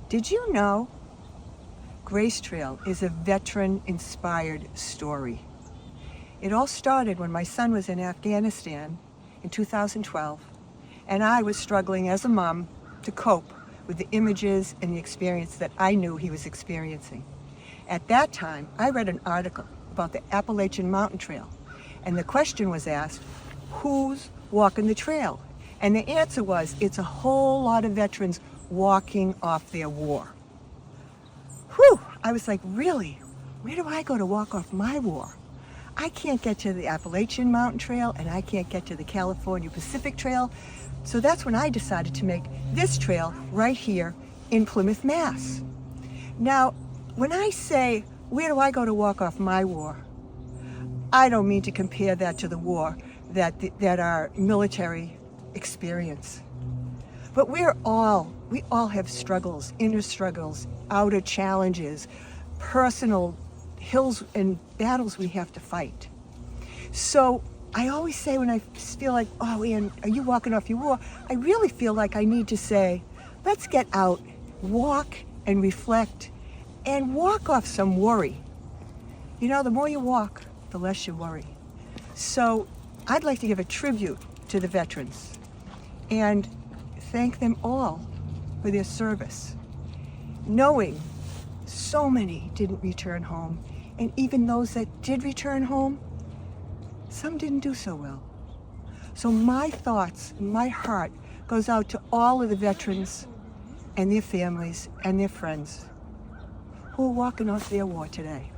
Did you know Grace Trail is a veteran-inspired story? It all started when my son was in Afghanistan in 2012, and I was struggling as a mom to cope with the images and the experience that I knew he was experiencing. At that time, I read an article about the Appalachian Mountain Trail, and the question was asked, who's walking the trail? And the answer was, it's a whole lot of veterans walking off their war. Whew, I was like, really? Where do I go to walk off my war? I can't get to the Appalachian Mountain Trail, and I can't get to the California Pacific Trail. So that's when I decided to make this trail right here in Plymouth, Mass. Now, when I say, where do I go to walk off my war? I don't mean to compare that to the war that our military experience. But we all have struggles, inner struggles, outer challenges, personal hills and battles we have to fight. So I always say when I feel like, oh, Anne, are you walking off your war? I really feel like I need to say, let's get out, walk and reflect, and walk off some worry. You know, the more you walk, the less you worry. So I'd like to give a tribute to the veterans and thank them all for their service, knowing so many didn't return home, and even those that did return home, some didn't do so well. So my thoughts, my heart goes out to all of the veterans and their families and their friends who are walking off their war today.